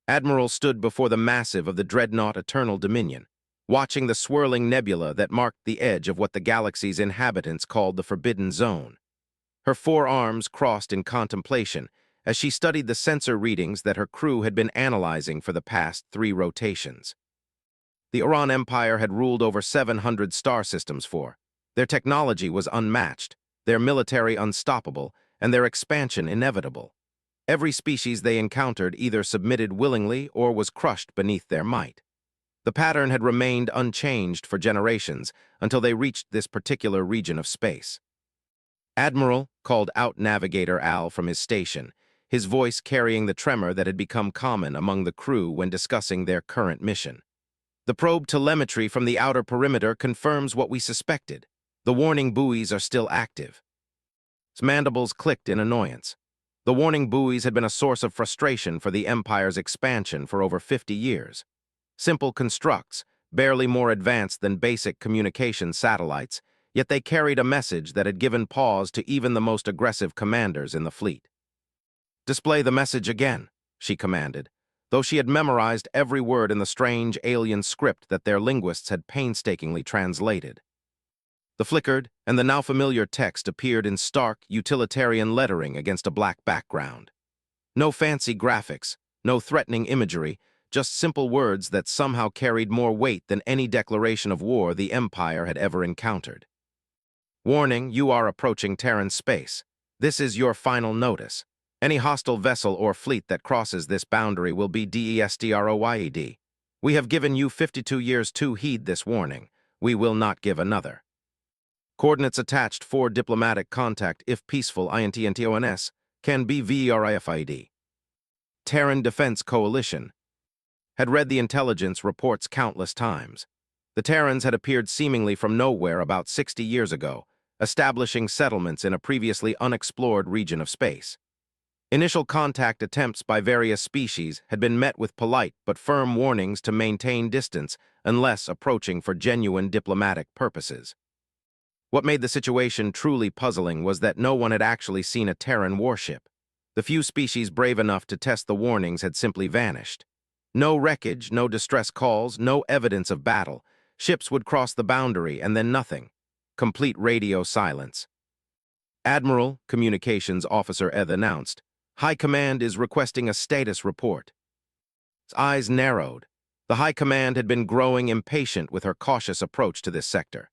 Admiral stood before the massive of the dreadnought Eternal Dominion, watching the swirling nebula that marked the edge of what the galaxy's inhabitants called the Forbidden Zone. Her forearms crossed in contemplation as she studied the sensor readings that her crew had been analyzing for the past 3 rotations. The Oran Empire had ruled over 700 star systems for. Their technology was unmatched, their military unstoppable, and their expansion inevitable. Every species they encountered either submitted willingly or was crushed beneath their might. The pattern had remained unchanged for generations until they reached this particular region of space. "Admiral," called out Navigator Al from his station, his voice carrying the tremor that had become common among the crew when discussing their current mission. "The probe telemetry from the outer perimeter confirms what we suspected. The warning buoys are still active." His mandibles clicked in annoyance. The warning buoys had been a source of frustration for the Empire's expansion for over 50 years. Simple constructs, barely more advanced than basic communication satellites, yet they carried a message that had given pause to even the most aggressive commanders in the fleet. "Display the message again," she commanded, though she had memorized every word in the strange alien script that their linguists had painstakingly translated. The flickered and the now familiar text appeared in stark, utilitarian lettering against a black background. No fancy graphics, no threatening imagery, just simple words that somehow carried more weight than any declaration of war the Empire had ever encountered. "Warning, you are approaching Terran space. This is your final notice. Any hostile vessel or fleet that crosses this boundary will be destroyed. We have given you 52 years to heed this warning. We will not give another. Coordinates attached for diplomatic contact if peaceful INTNTONS can be VRIFID. Terran Defense Coalition had read the intelligence reports countless times. The Terrans had appeared seemingly from nowhere about 60 years ago, establishing settlements in a previously unexplored region of space. Initial contact attempts by various species had been met with polite but firm warnings to maintain distance unless approaching for genuine diplomatic purposes. What made the situation truly puzzling was that no one had actually seen a Terran warship. The few species brave enough to test the warnings had simply vanished. No wreckage, no distress calls, no evidence of battle. Ships would cross the boundary and then nothing. Complete radio silence. "Admiral," Communications Officer Eth announced, "High Command is requesting a status report." His eyes narrowed. The High Command had been growing impatient with her cautious approach to this sector.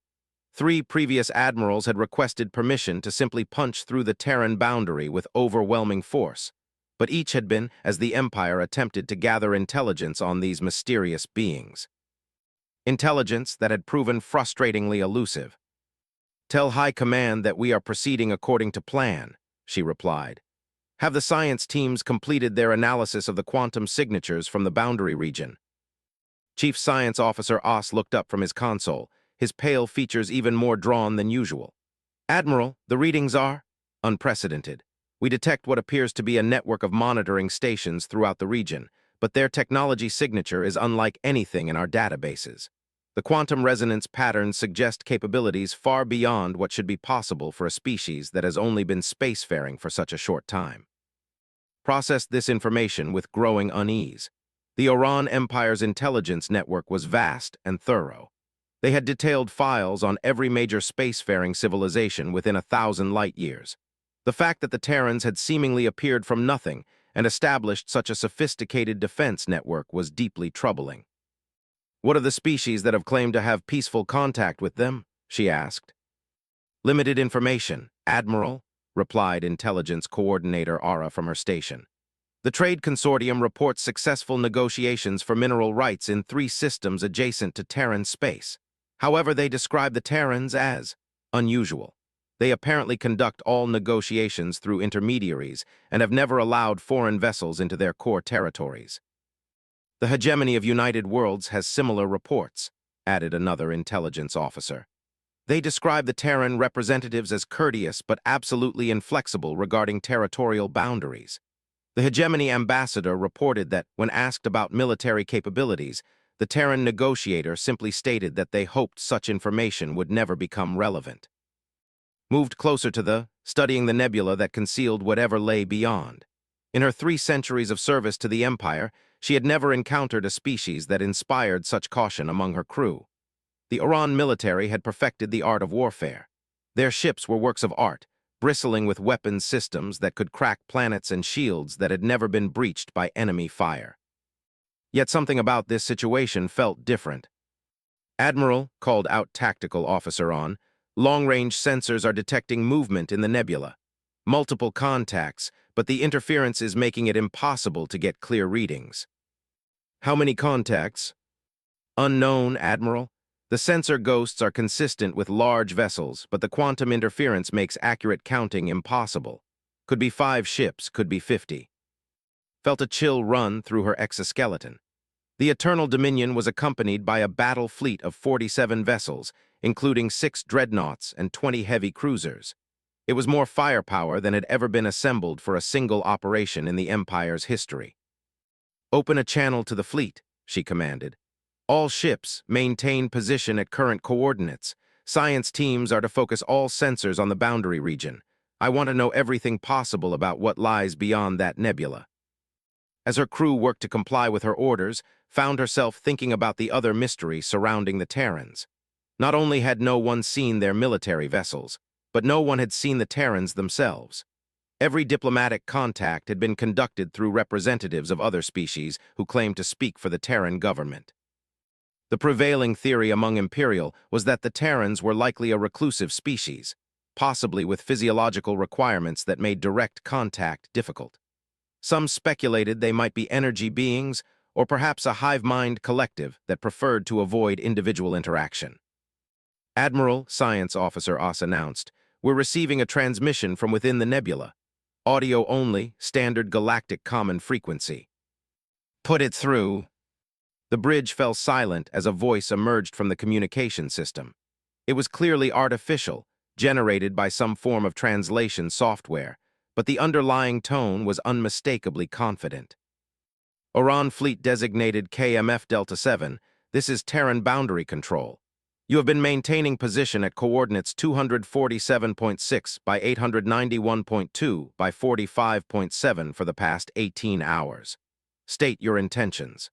3 previous admirals had requested permission to simply punch through the Terran boundary with overwhelming force, but each had been as the Empire attempted to gather intelligence on these mysterious beings. Intelligence that had proven frustratingly elusive. "Tell High Command that we are proceeding according to plan," she replied. "Have the science teams completed their analysis of the quantum signatures from the boundary region?" Chief Science Officer Oss looked up from his console, his pale features even more drawn than usual. "Admiral, the readings are unprecedented. We detect what appears to be a network of monitoring stations throughout the region, but their technology signature is unlike anything in our databases. The quantum resonance patterns suggest capabilities far beyond what should be possible for a species that has only been spacefaring for such a short time." Processed this information with growing unease. The Oran Empire's intelligence network was vast and thorough. They had detailed files on every major spacefaring civilization within 1,000 light-years. The fact that the Terrans had seemingly appeared from nothing and established such a sophisticated defense network was deeply troubling. "What of the species that have claimed to have peaceful contact with them?" she asked. "Limited information, Admiral," replied Intelligence Coordinator Ara from her station. "The Trade Consortium reports successful negotiations for mineral rights in 3 systems adjacent to Terran space. However, they describe the Terrans as unusual. They apparently conduct all negotiations through intermediaries and have never allowed foreign vessels into their core territories. The hegemony of United Worlds has similar reports," added another intelligence officer. "They describe the Terran representatives as courteous but absolutely inflexible regarding territorial boundaries. The hegemony ambassador reported that, when asked about military capabilities, the Terran negotiator simply stated that they hoped such information would never become relevant." Moved closer to studying the nebula that concealed whatever lay beyond. In her 3 centuries of service to the Empire, She had never encountered a species that inspired such caution among her crew. The Oran military had perfected the art of warfare. Their ships were works of art, bristling with weapons systems that could crack planets and shields that had never been breached by enemy fire. Yet something about this situation felt different. Admiral, called out tactical officer on, long-range sensors are detecting movement in the nebula. Multiple contacts, but the interference is making it impossible to get clear readings. How many contacts? Unknown, Admiral. The sensor ghosts are consistent with large vessels, but the quantum interference makes accurate counting impossible. Could be 5 ships, could be 50. Felt a chill run through her exoskeleton. The Eternal Dominion was accompanied by a battle fleet of 47 vessels, including 6 dreadnoughts and 20 heavy cruisers. It was more firepower than had ever been assembled for a single operation in the Empire's history. "Open a channel to the fleet," she commanded. "All ships maintain position at current coordinates. Science teams are to focus all sensors on the boundary region. I want to know everything possible about what lies beyond that nebula." As her crew worked to comply with her orders, found herself thinking about the other mystery surrounding the Terrans. Not only had no one seen their military vessels, but no one had seen the Terrans themselves. Every diplomatic contact had been conducted through representatives of other species who claimed to speak for the Terran government. The prevailing theory among Imperial was that the Terrans were likely a reclusive species, possibly with physiological requirements that made direct contact difficult. Some speculated they might be energy beings, or perhaps a hive-mind collective that preferred to avoid individual interaction. "Admiral," Science Officer Oss announced, "we're receiving a transmission from within the nebula. Audio only, standard galactic common frequency." "Put it through." The bridge fell silent as a voice emerged from the communication system. It was clearly artificial, generated by some form of translation software, but the underlying tone was unmistakably confident. "Oran Fleet designated KMF Delta 7, this is Terran boundary control. You have been maintaining position at coordinates 247.6 by 891.2 by 45.7 for the past 18 hours. State your intentions."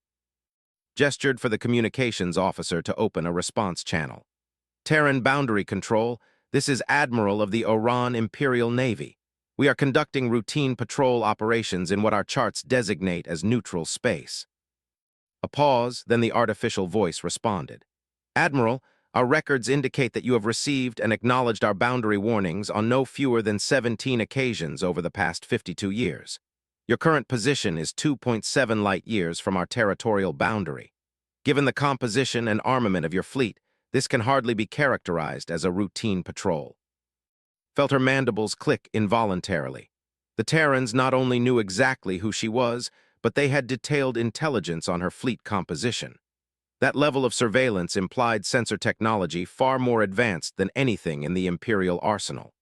Gestured for the communications officer to open a response channel. "Terran boundary control, this is Admiral of the Oran Imperial Navy. We are conducting routine patrol operations in what our charts designate as neutral space." A pause, then the artificial voice responded. "Admiral, our records indicate that you have received and acknowledged our boundary warnings on no fewer than 17 occasions over the past 52 years. Your current position is 2.7 light-years from our territorial boundary. Given the composition and armament of your fleet, this can hardly be characterized as a routine patrol." Felt her mandibles click involuntarily. The Terrans not only knew exactly who she was, but they had detailed intelligence on her fleet composition. That level of surveillance implied sensor technology far more advanced than anything in the Imperial arsenal.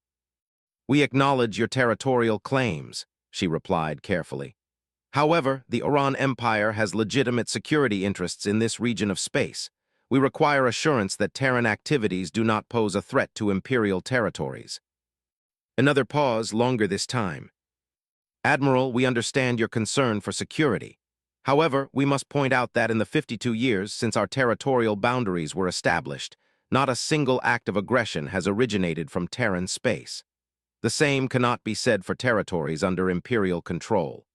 "We acknowledge your territorial claims," she replied carefully. "However, the Oran Empire has legitimate security interests in this region of space. We require assurance that Terran activities do not pose a threat to Imperial territories." Another pause, longer this time. "Admiral, we understand your concern for security. However, we must point out that in the 52 years since our territorial boundaries were established, not a single act of aggression has originated from Terran space. The same cannot be said for territories under Imperial control."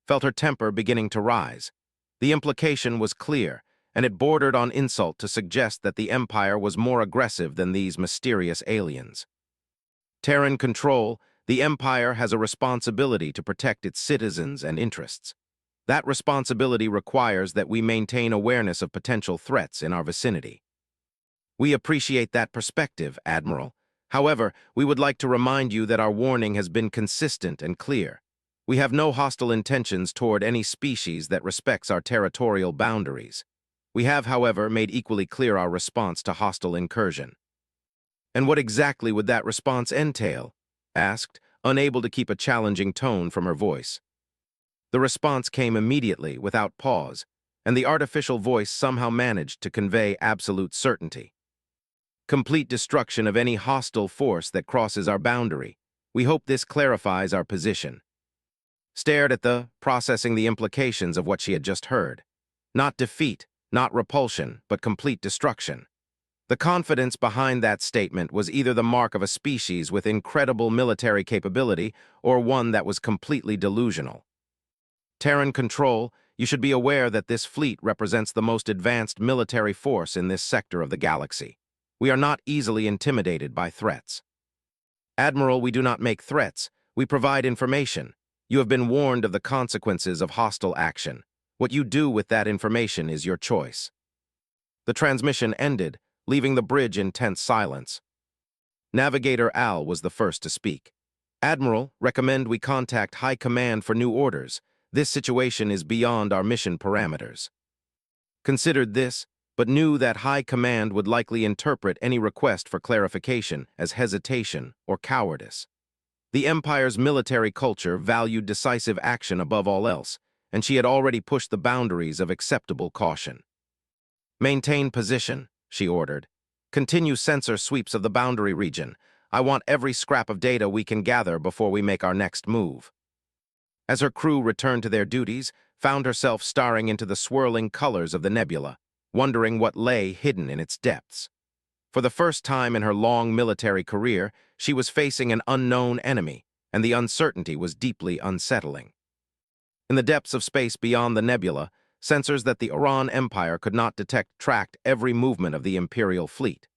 Felt her temper beginning to rise. The implication was clear, and it bordered on insult to suggest that the Empire was more aggressive than these mysterious aliens. "Terran control, the Empire has a responsibility to protect its citizens and interests. That responsibility requires that we maintain awareness of potential threats in our vicinity." "We appreciate that perspective, Admiral. However, we would like to remind you that our warning has been consistent and clear. We have no hostile intentions toward any species that respects our territorial boundaries. We have, however, made equally clear our response to hostile incursion." "And what exactly would that response entail?" asked, unable to keep a challenging tone from her voice. The response came immediately, without pause, and the artificial voice somehow managed to convey absolute certainty. "Complete destruction of any hostile force that crosses our boundary. We hope this clarifies our position." stared at processing the implications of what she had just heard. Not defeat, not repulsion, but complete destruction. The confidence behind that statement was either the mark of a species with incredible military capability or one that was completely delusional. Terran Control, you should be aware that this fleet represents the most advanced military force in this sector of the galaxy. We are not easily intimidated by threats. Admiral, we do not make threats. We provide information. You have been warned of the consequences of hostile action. What you do with that information is your choice. The transmission ended, leaving the bridge in tense silence. Navigator Al was the first to speak. Admiral, recommend we contact High Command for new orders. This situation is beyond our mission parameters. Considered this, but knew that High Command would likely interpret any request for clarification as hesitation or cowardice. The Empire's military culture valued decisive action above all else, and she had already pushed the boundaries of acceptable caution. Maintain position, she ordered. Continue sensor sweeps of the boundary region. I want every scrap of data we can gather before we make our next move. As her crew returned to their duties, found herself staring into the swirling colors of the nebula, wondering what lay hidden in its depths. For the first time in her long military career, she was facing an unknown enemy, and the uncertainty was deeply unsettling. In the depths of space beyond the nebula, sensors that the Iran Empire could not detect tracked every movement of the Imperial fleet.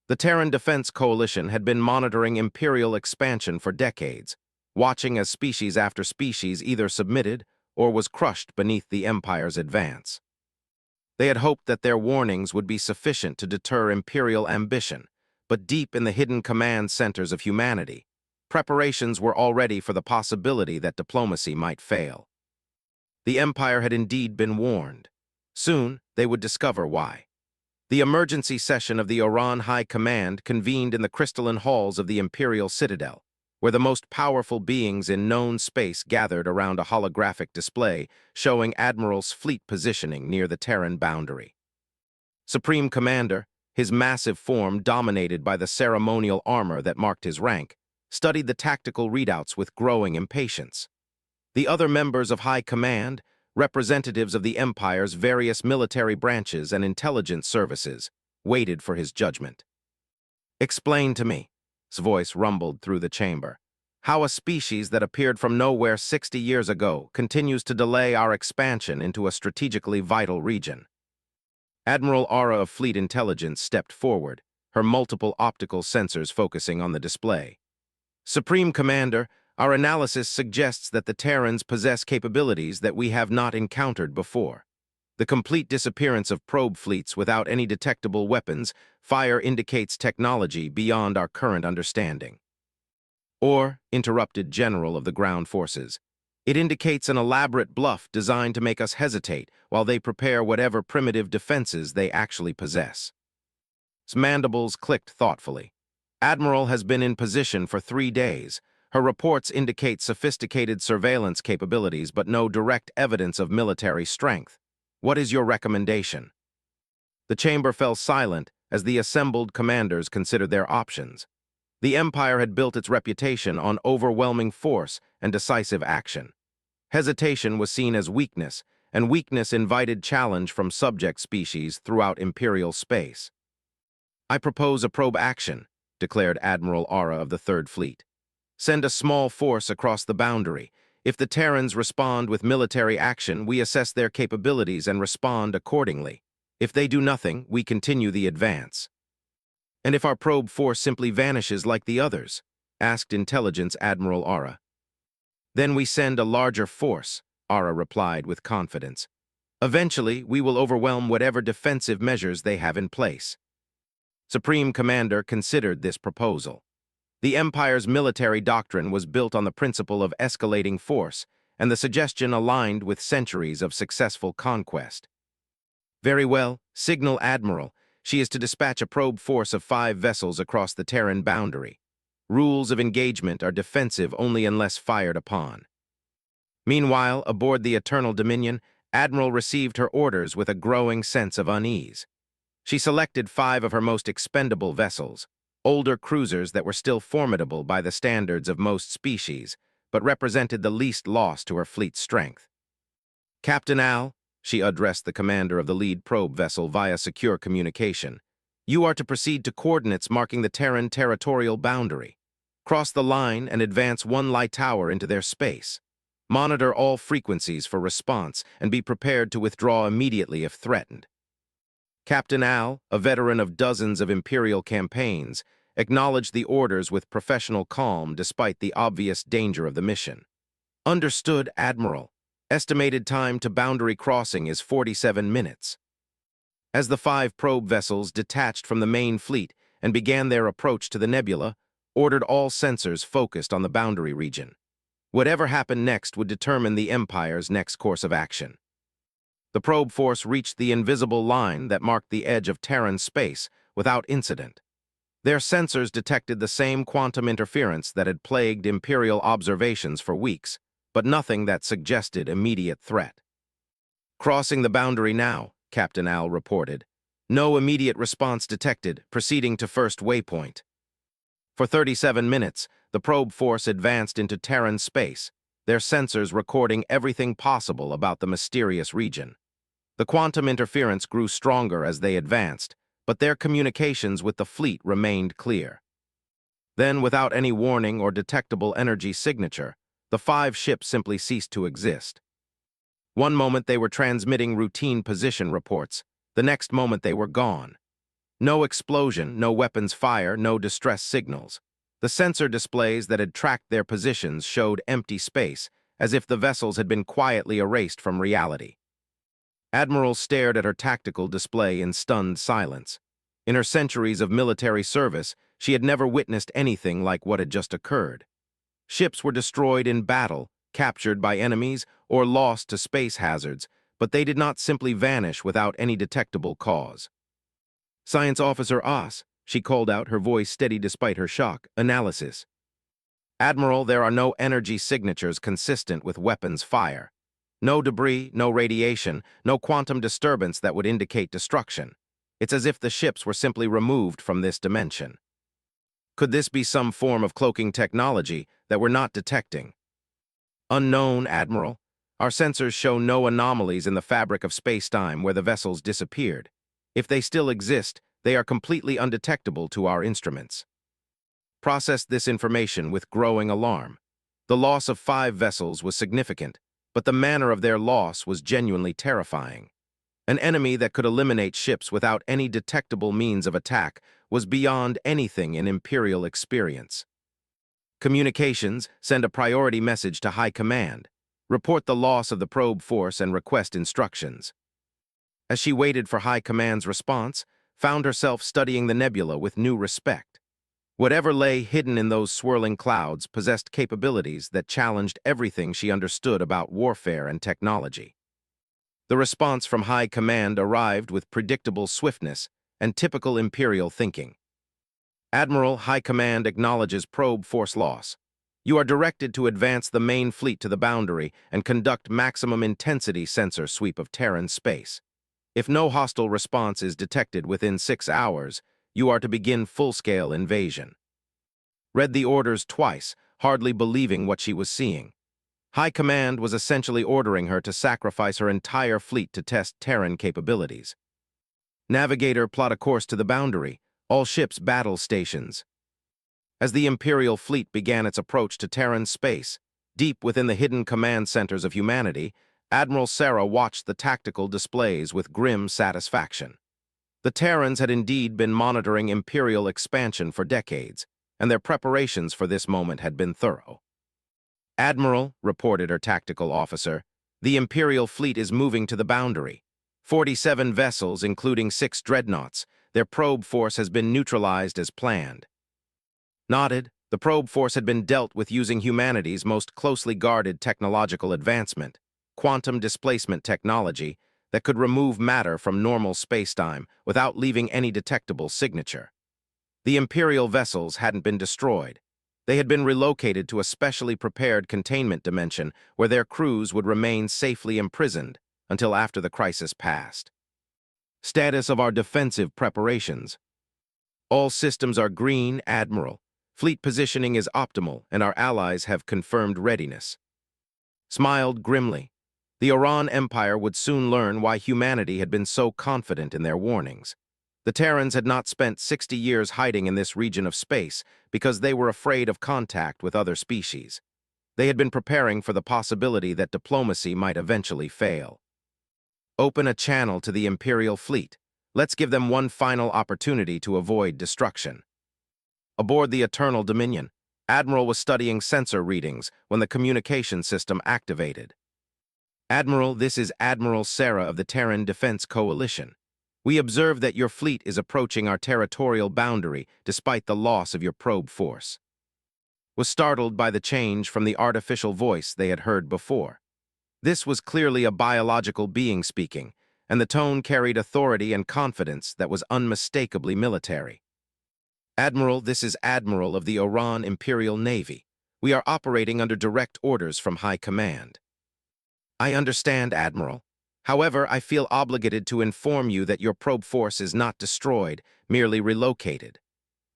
The Terran Defense Coalition had been monitoring Imperial expansion for decades, watching as species after species either submitted or was crushed beneath the Empire's advance. They had hoped that their warnings would be sufficient to deter Imperial ambition, but deep in the hidden command centers of humanity, preparations were already for the possibility that diplomacy might fail. The Empire had indeed been warned. Soon, they would discover why. The emergency session of the Iran High Command convened in the crystalline halls of the Imperial Citadel, where the most powerful beings in known space gathered around a holographic display showing Admiral's fleet positioning near the Terran boundary. Supreme Commander, his massive form dominated by the ceremonial armor that marked his rank, studied the tactical readouts with growing impatience. The other members of High Command, representatives of the Empire's various military branches and intelligence services, waited for his judgment. Explain to me, his voice rumbled through the chamber, how a species that appeared from nowhere 60 years ago continues to delay our expansion into a strategically vital region. Admiral Ara of Fleet Intelligence stepped forward, her multiple optical sensors focusing on the display. Supreme Commander, our analysis suggests that the Terrans possess capabilities that we have not encountered before. The complete disappearance of probe fleets without any detectable weapons fire indicates technology beyond our current understanding. Or, interrupted General of the Ground Forces, it indicates an elaborate bluff designed to make us hesitate while they prepare whatever primitive defenses they actually possess. His mandibles clicked thoughtfully. Admiral has been in position for 3 days. Her reports indicate sophisticated surveillance capabilities but no direct evidence of military strength. What is your recommendation? The chamber fell silent as the assembled commanders considered their options. The Empire had built its reputation on overwhelming force and decisive action. Hesitation was seen as weakness, and weakness invited challenge from subject species throughout Imperial space. I propose a probe action, declared Admiral Ara of the Third Fleet. Send a small force across the boundary. If the Terrans respond with military action, we assess their capabilities and respond accordingly. If they do nothing, we continue the advance. And if our probe force simply vanishes like the others? Asked Intelligence Admiral Ara. Then we send a larger force, Ara replied with confidence. Eventually, we will overwhelm whatever defensive measures they have in place. Supreme Commander considered this proposal. The Empire's military doctrine was built on the principle of escalating force, and the suggestion aligned with centuries of successful conquest. Very well, signal Admiral. She is to dispatch a probe force of 5 vessels across the Terran boundary. Rules of engagement are defensive only unless fired upon. Meanwhile, aboard the Eternal Dominion, Admiral received her orders with a growing sense of unease. She selected 5 of her most expendable vessels, older cruisers that were still formidable by the standards of most species, but represented the least loss to her fleet's strength. "Captain Al," she addressed the commander of the lead probe vessel via secure communication, "you are to proceed to coordinates marking the Terran territorial boundary. Cross the line and advance one light tower into their space. Monitor all frequencies for response and be prepared to withdraw immediately if threatened." Captain Al, a veteran of dozens of Imperial campaigns, acknowledged the orders with professional calm despite the obvious danger of the mission. "Understood, Admiral. Estimated time to boundary crossing is 47 minutes. As the 5 probe vessels detached from the main fleet and began their approach to the nebula, ordered all sensors focused on the boundary region. Whatever happened next would determine the Empire's next course of action. The probe force reached the invisible line that marked the edge of Terran space without incident. Their sensors detected the same quantum interference that had plagued Imperial observations for weeks, but nothing that suggested immediate threat. "Crossing the boundary now," Captain Al reported. "No immediate response detected, proceeding to first waypoint." For 37 minutes, the probe force advanced into Terran space, their sensors recording everything possible about the mysterious region. The quantum interference grew stronger as they advanced, but their communications with the fleet remained clear. Then, without any warning or detectable energy signature, the 5 ships simply ceased to exist. One moment they were transmitting routine position reports, the next moment they were gone. No explosion, no weapons fire, no distress signals. The sensor displays that had tracked their positions showed empty space, as if the vessels had been quietly erased from reality. Admiral stared at her tactical display in stunned silence. In her centuries of military service, she had never witnessed anything like what had just occurred. Ships were destroyed in battle, captured by enemies, or lost to space hazards, but they did not simply vanish without any detectable cause. "Science Officer Oss," she called out, her voice steady despite her shock. "Analysis." "Admiral, there are no energy signatures consistent with weapons fire. No debris, no radiation, no quantum disturbance that would indicate destruction. It's as if the ships were simply removed from this dimension. Could this be some form of cloaking technology that we're not detecting?" "Unknown, Admiral. Our sensors show no anomalies in the fabric of space-time where the vessels disappeared. If they still exist, they are completely undetectable to our instruments." Processed this information with growing alarm. The loss of 5 vessels was significant, but the manner of their loss was genuinely terrifying. An enemy that could eliminate ships without any detectable means of attack was beyond anything in Imperial experience. "Communications, send a priority message to High Command. Report the loss of the probe force and request instructions." As she waited for High Command's response, found herself studying the nebula with new respect. Whatever lay hidden in those swirling clouds possessed capabilities that challenged everything she understood about warfare and technology. The response from High Command arrived with predictable swiftness and typical Imperial thinking. "Admiral, High Command acknowledges probe force loss. You are directed to advance the main fleet to the boundary and conduct maximum intensity sensor sweep of Terran space. If no hostile response is detected within 6 hours, you are to begin full-scale invasion." Read the orders twice, hardly believing what she was seeing. High Command was essentially ordering her to sacrifice her entire fleet to test Terran capabilities. "Navigator, plot a course to the boundary. All ships battle stations." As the Imperial fleet began its approach to Terran space, deep within the hidden command centers of humanity, Admiral Sarah watched the tactical displays with grim satisfaction. The Terrans had indeed been monitoring Imperial expansion for decades, and their preparations for this moment had been thorough. "Admiral," reported her tactical officer, "the Imperial fleet is moving to the boundary. 47 vessels, including 6 dreadnoughts. Their probe force has been neutralized as planned." Nodded, the probe force had been dealt with using humanity's most closely guarded technological advancement, quantum displacement technology, that could remove matter from normal spacetime without leaving any detectable signature. The Imperial vessels hadn't been destroyed. They had been relocated to a specially prepared containment dimension where their crews would remain safely imprisoned until after the crisis passed. "Status of our defensive preparations." "All systems are green, Admiral. Fleet positioning is optimal, and our allies have confirmed readiness. Smiled grimly. The Oran Empire would soon learn why humanity had been so confident in their warnings. The Terrans had not spent 60 years hiding in this region of space because they were afraid of contact with other species. They had been preparing for the possibility that diplomacy might eventually fail. Open a channel to the Imperial fleet. Let's give them one final opportunity to avoid destruction. Aboard the Eternal Dominion, Admiral was studying sensor readings when the communication system activated. Admiral, this is Admiral Sarah of the Terran Defense Coalition. We observe that your fleet is approaching our territorial boundary despite the loss of your probe force. Was startled by the change from the artificial voice they had heard before. This was clearly a biological being speaking, and the tone carried authority and confidence that was unmistakably military. Admiral, this is Admiral of the Oran Imperial Navy. We are operating under direct orders from High Command. I understand, Admiral. However, I feel obligated to inform you that your probe force is not destroyed, merely relocated.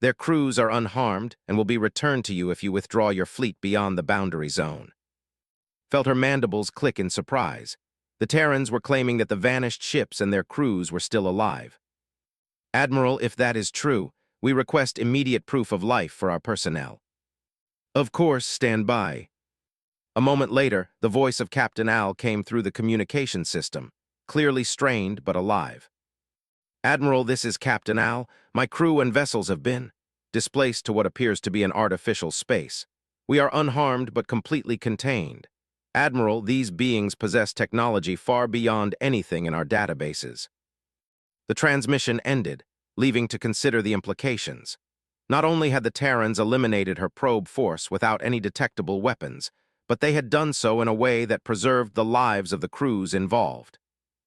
Their crews are unharmed and will be returned to you if you withdraw your fleet beyond the boundary zone. Felt her mandibles click in surprise. The Terrans were claiming that the vanished ships and their crews were still alive. Admiral, if that is true, we request immediate proof of life for our personnel. Of course, stand by. A moment later, the voice of Captain Al came through the communication system, clearly strained but alive. Admiral, this is Captain Al. My crew and vessels have been displaced to what appears to be an artificial space. We are unharmed but completely contained. Admiral, these beings possess technology far beyond anything in our databases. The transmission ended, leaving to consider the implications. Not only had the Terrans eliminated her probe force without any detectable weapons, but they had done so in a way that preserved the lives of the crews involved.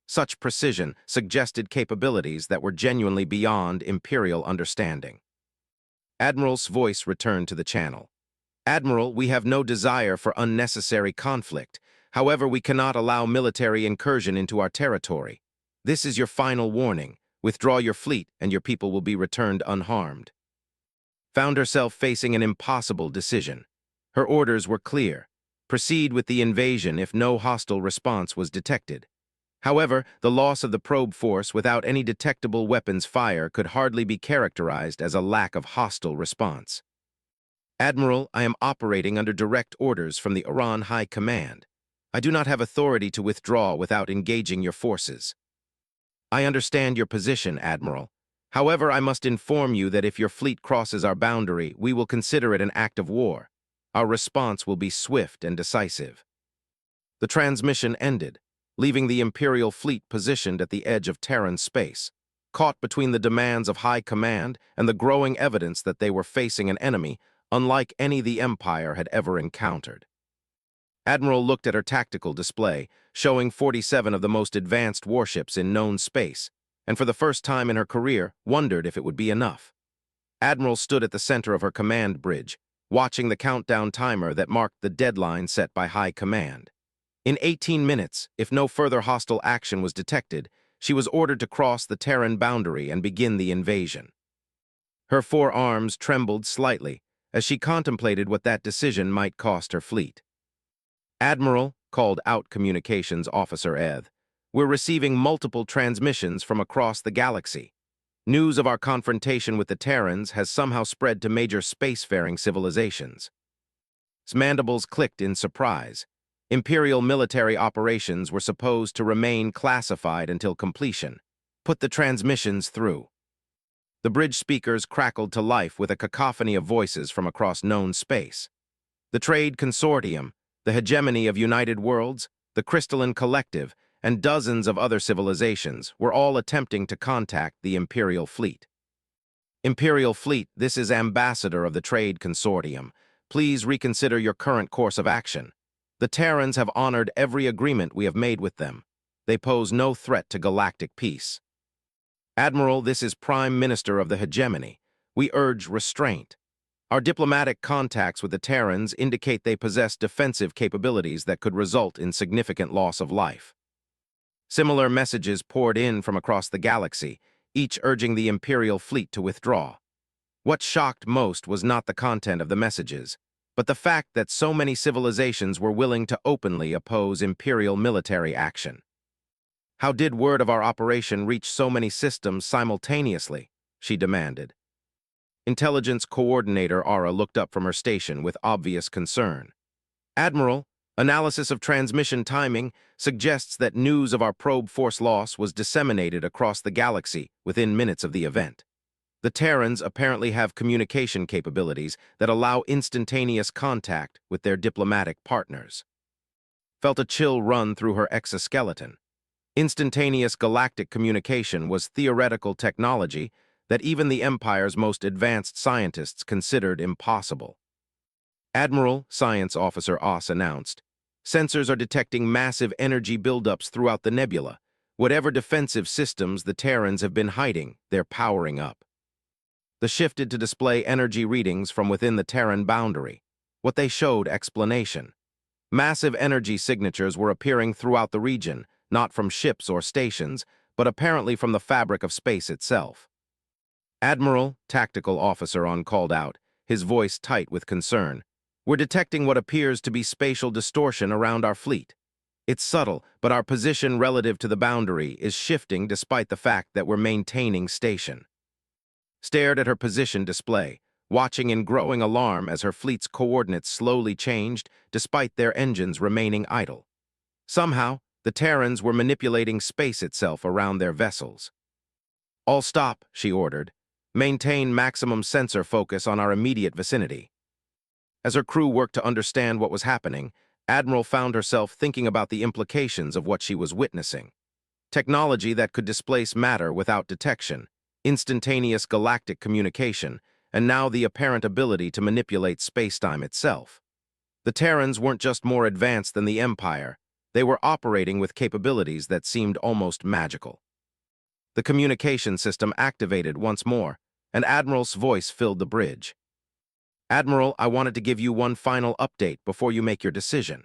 Such precision suggested capabilities that were genuinely beyond Imperial understanding. Admiral's voice returned to the channel. Admiral, we have no desire for unnecessary conflict. However, we cannot allow military incursion into our territory. This is your final warning. Withdraw your fleet, and your people will be returned unharmed. Found herself facing an impossible decision. Her orders were clear. Proceed with the invasion if no hostile response was detected. However, the loss of the probe force without any detectable weapons fire could hardly be characterized as a lack of hostile response. Admiral, I am operating under direct orders from the Oran High Command. I do not have authority to withdraw without engaging your forces. I understand your position, Admiral. However, I must inform you that if your fleet crosses our boundary, we will consider it an act of war. Our response will be swift and decisive. The transmission ended, leaving the Imperial fleet positioned at the edge of Terran space, caught between the demands of High Command and the growing evidence that they were facing an enemy unlike any the Empire had ever encountered. Admiral looked at her tactical display, showing 47 of the most advanced warships in known space, and for the first time in her career, wondered if it would be enough. Admiral stood at the center of her command bridge, watching the countdown timer that marked the deadline set by High Command. In 18 minutes, if no further hostile action was detected, she was ordered to cross the Terran boundary and begin the invasion. Her forearms trembled slightly as she contemplated what that decision might cost her fleet. Admiral, called out Communications Officer Eth, we're receiving multiple transmissions from across the galaxy. News of our confrontation with the Terrans has somehow spread to major spacefaring civilizations. His mandibles clicked in surprise. Imperial military operations were supposed to remain classified until completion. Put the transmissions through. The bridge speakers crackled to life with a cacophony of voices from across known space. The Trade Consortium, the hegemony of United Worlds, the Crystalline Collective, and dozens of other civilizations were all attempting to contact the Imperial fleet. Imperial fleet, this is Ambassador of the Trade Consortium. Please reconsider your current course of action. The Terrans have honored every agreement we have made with them. They pose no threat to galactic peace. Admiral, this is Prime Minister of the Hegemony. We urge restraint. Our diplomatic contacts with the Terrans indicate they possess defensive capabilities that could result in significant loss of life. Similar messages poured in from across the galaxy, each urging the Imperial fleet to withdraw. What shocked most was not the content of the messages, but the fact that so many civilizations were willing to openly oppose imperial military action. How did word of our operation reach so many systems simultaneously? She demanded. Intelligence Coordinator Ara looked up from her station with obvious concern. Admiral, analysis of transmission timing suggests that news of our probe force loss was disseminated across the galaxy within minutes of the event. The Terrans apparently have communication capabilities that allow instantaneous contact with their diplomatic partners. Felt a chill run through her exoskeleton. Instantaneous galactic communication was theoretical technology that even the Empire's most advanced scientists considered impossible. Admiral, Science Officer Oss announced, sensors are detecting massive energy buildups throughout the nebula. Whatever defensive systems the Terrans have been hiding, they're powering up. The shifted to display energy readings from within the Terran boundary. What they showed explanation. Massive energy signatures were appearing throughout the region, not from ships or stations, but apparently from the fabric of space itself. Admiral, tactical officer on called out, his voice tight with concern. We're detecting what appears to be spatial distortion around our fleet. It's subtle, but our position relative to the boundary is shifting despite the fact that we're maintaining station. Stared at her position display, watching in growing alarm as her fleet's coordinates slowly changed despite their engines remaining idle. Somehow, the Terrans were manipulating space itself around their vessels. All stop, she ordered. Maintain maximum sensor focus on our immediate vicinity. As her crew worked to understand what was happening, Admiral found herself thinking about the implications of what she was witnessing. Technology that could displace matter without detection, instantaneous galactic communication, and now the apparent ability to manipulate spacetime itself. The Terrans weren't just more advanced than the Empire, they were operating with capabilities that seemed almost magical. The communication system activated once more, and Admiral's voice filled the bridge. Admiral, I wanted to give you one final update before you make your decision.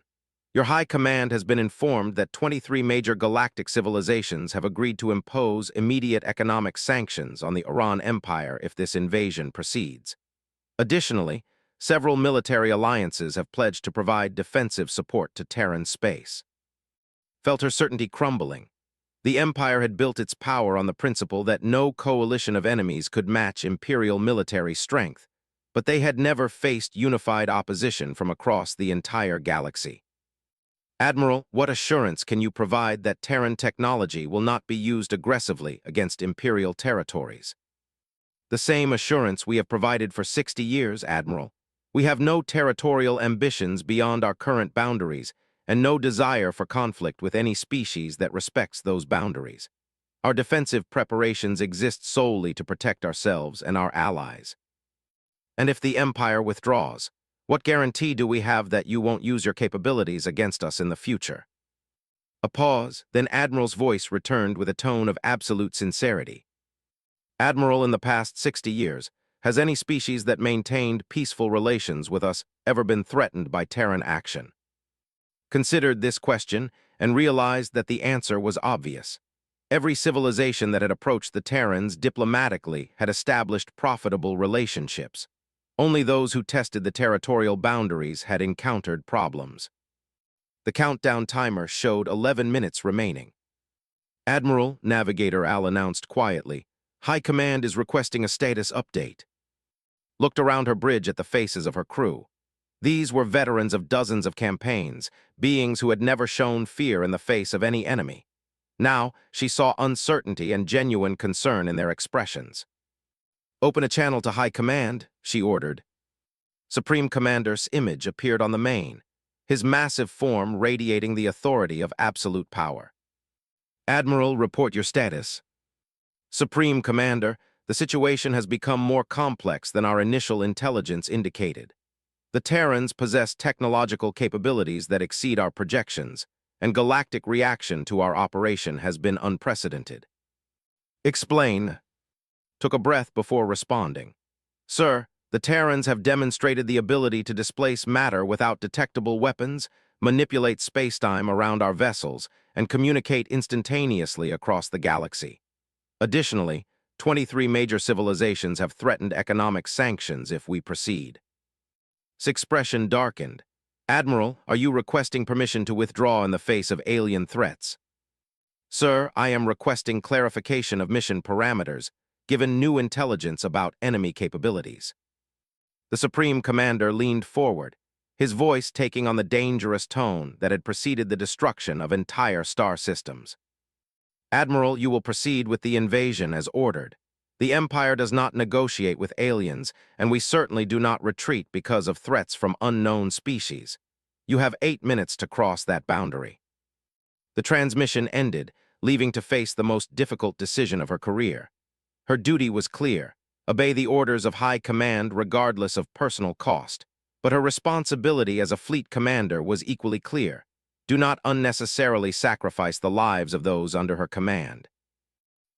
Your High Command has been informed that 23 major galactic civilizations have agreed to impose immediate economic sanctions on the Iran Empire if this invasion proceeds. Additionally, several military alliances have pledged to provide defensive support to Terran space. Felt her certainty crumbling. The Empire had built its power on the principle that no coalition of enemies could match Imperial military strength, but they had never faced unified opposition from across the entire galaxy. Admiral, what assurance can you provide that Terran technology will not be used aggressively against Imperial territories? The same assurance we have provided for 60 years, Admiral. We have no territorial ambitions beyond our current boundaries, and no desire for conflict with any species that respects those boundaries. Our defensive preparations exist solely to protect ourselves and our allies. And if the Empire withdraws, what guarantee do we have that you won't use your capabilities against us in the future? A pause, then Admiral's voice returned with a tone of absolute sincerity. Admiral, in the past 60 years, has any species that maintained peaceful relations with us ever been threatened by Terran action? Considered this question and realized that the answer was obvious. Every civilization that had approached the Terrans diplomatically had established profitable relationships. Only those who tested the territorial boundaries had encountered problems. The countdown timer showed 11 minutes remaining. Admiral, Navigator Al announced quietly, High Command is requesting a status update. Looked around her bridge at the faces of her crew. These were veterans of dozens of campaigns, beings who had never shown fear in the face of any enemy. Now, she saw uncertainty and genuine concern in their expressions. Open a channel to High Command, she ordered. Supreme Commander's image appeared on the main, his massive form radiating the authority of absolute power. Admiral, report your status. Supreme Commander, the situation has become more complex than our initial intelligence indicated. The Terrans possess technological capabilities that exceed our projections, and galactic reaction to our operation has been unprecedented. Explain. Took a breath before responding. Sir, the Terrans have demonstrated the ability to displace matter without detectable weapons, manipulate spacetime around our vessels, and communicate instantaneously across the galaxy. Additionally, 23 major civilizations have threatened economic sanctions if we proceed. His expression darkened. Admiral, are you requesting permission to withdraw in the face of alien threats? Sir, I am requesting clarification of mission parameters, given new intelligence about enemy capabilities. The Supreme Commander leaned forward, his voice taking on the dangerous tone that had preceded the destruction of entire star systems. Admiral, you will proceed with the invasion as ordered. The Empire does not negotiate with aliens, and we certainly do not retreat because of threats from unknown species. You have 8 minutes to cross that boundary. The transmission ended, leaving to face the most difficult decision of her career. Her duty was clear: obey the orders of high command regardless of personal cost. But her responsibility as a fleet commander was equally clear: do not unnecessarily sacrifice the lives of those under her command.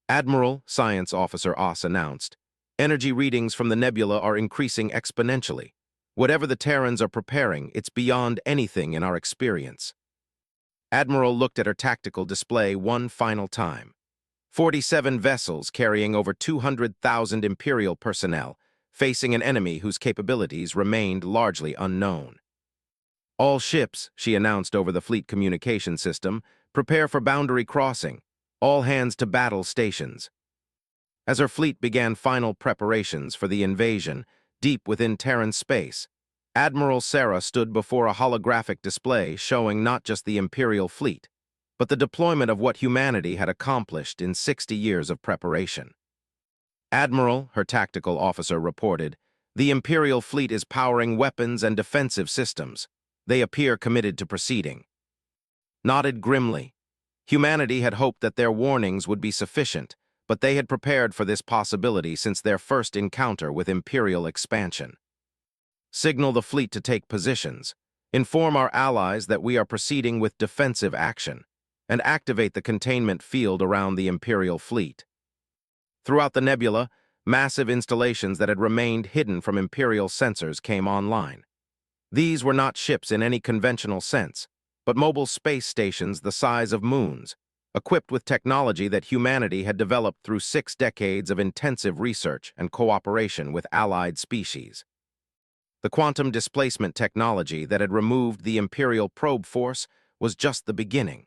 Admiral, Science Officer Oss announced, energy readings from the nebula are increasing exponentially. Whatever the Terrans are preparing, it's beyond anything in our experience. Admiral looked at her tactical display one final time. 47 vessels carrying over 200,000 Imperial personnel, facing an enemy whose capabilities remained largely unknown. All ships, she announced over the fleet communication system, prepare for boundary crossing. All hands to battle stations. As her fleet began final preparations for the invasion, deep within Terran space, Admiral Sarah stood before a holographic display showing not just the Imperial fleet, but the deployment of what humanity had accomplished in 60 years of preparation. Admiral, her tactical officer reported, the Imperial fleet is powering weapons and defensive systems. They appear committed to proceeding. Nodded grimly. Humanity had hoped that their warnings would be sufficient, but they had prepared for this possibility since their first encounter with Imperial expansion. Signal the fleet to take positions. Inform our allies that we are proceeding with defensive action, and activate the containment field around the Imperial fleet. Throughout the nebula, massive installations that had remained hidden from Imperial sensors came online. These were not ships in any conventional sense, but mobile space stations the size of moons, equipped with technology that humanity had developed through 6 decades of intensive research and cooperation with allied species. The quantum displacement technology that had removed the Imperial probe force was just the beginning.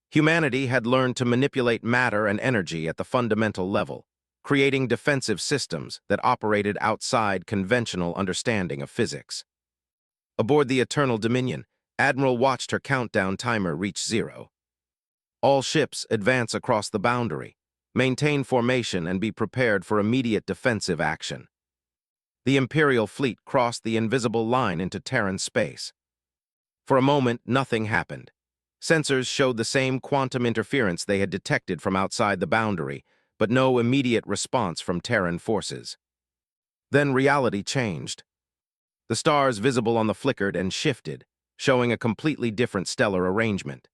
Humanity had learned to manipulate matter and energy at the fundamental level, creating defensive systems that operated outside conventional understanding of physics. Aboard the Eternal Dominion, Admiral watched her countdown timer reach 0. All ships advance across the boundary, maintain formation, and be prepared for immediate defensive action. The Imperial fleet crossed the invisible line into Terran space. For a moment, nothing happened. Sensors showed the same quantum interference they had detected from outside the boundary, but no immediate response from Terran forces. Then reality changed. The stars visible on the flickered and shifted, showing a completely different stellar arrangement.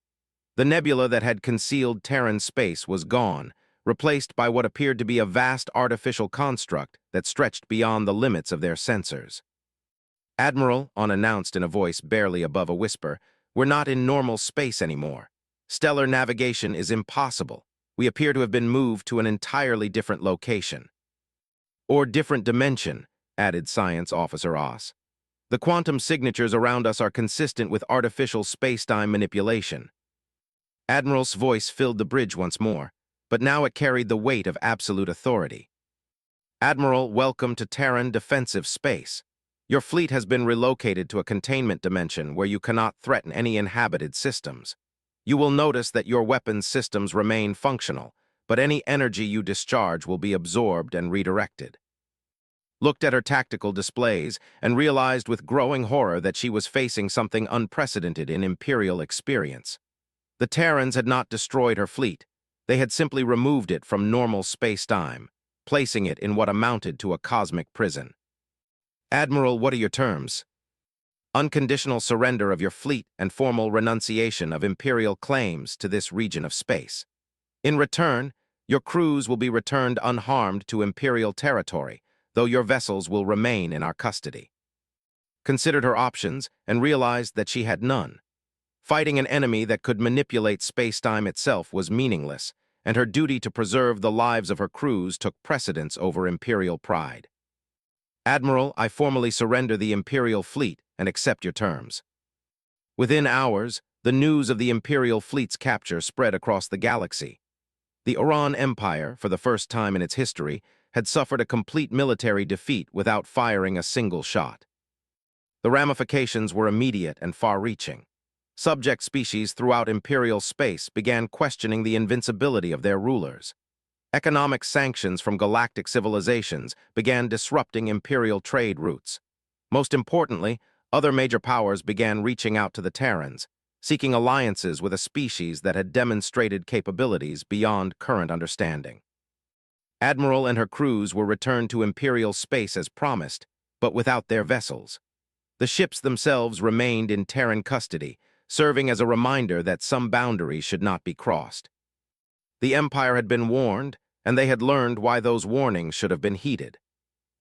The nebula that had concealed Terran space was gone, replaced by what appeared to be a vast artificial construct that stretched beyond the limits of their sensors. Admiral, announced in a voice barely above a whisper, we're not in normal space anymore. Stellar navigation is impossible. We appear to have been moved to an entirely different location. Or different dimension, added Science Officer Oss. The quantum signatures around us are consistent with artificial space-time manipulation. Admiral's voice filled the bridge once more, but now it carried the weight of absolute authority. Admiral, welcome to Terran defensive space. Your fleet has been relocated to a containment dimension where you cannot threaten any inhabited systems. You will notice that your weapons systems remain functional, but any energy you discharge will be absorbed and redirected. Looked at her tactical displays and realized with growing horror that she was facing something unprecedented in Imperial experience. The Terrans had not destroyed her fleet. They had simply removed it from normal space-time, placing it in what amounted to a cosmic prison. Admiral, what are your terms? Unconditional surrender of your fleet and formal renunciation of Imperial claims to this region of space. In return, your crews will be returned unharmed to Imperial territory, though your vessels will remain in our custody. Considered her options and realized that she had none. Fighting an enemy that could manipulate space-time itself was meaningless, and her duty to preserve the lives of her crews took precedence over Imperial pride. Admiral, I formally surrender the Imperial fleet and accept your terms. Within hours, the news of the Imperial fleet's capture spread across the galaxy. The Oran Empire, for the first time in its history, had suffered a complete military defeat without firing a single shot. The ramifications were immediate and far-reaching. Subject species throughout Imperial space began questioning the invincibility of their rulers. Economic sanctions from galactic civilizations began disrupting Imperial trade routes. Most importantly, other major powers began reaching out to the Terrans, seeking alliances with a species that had demonstrated capabilities beyond current understanding. Admiral and her crews were returned to Imperial space as promised, but without their vessels. The ships themselves remained in Terran custody, serving as a reminder that some boundaries should not be crossed. The Empire had been warned, and they had learned why those warnings should have been heeded.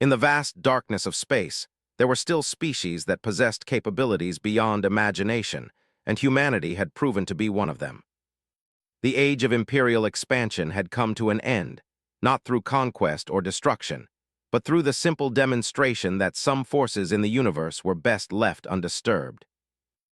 In the vast darkness of space, there were still species that possessed capabilities beyond imagination, and humanity had proven to be one of them. The age of Imperial expansion had come to an end, not through conquest or destruction, but through the simple demonstration that some forces in the universe were best left undisturbed.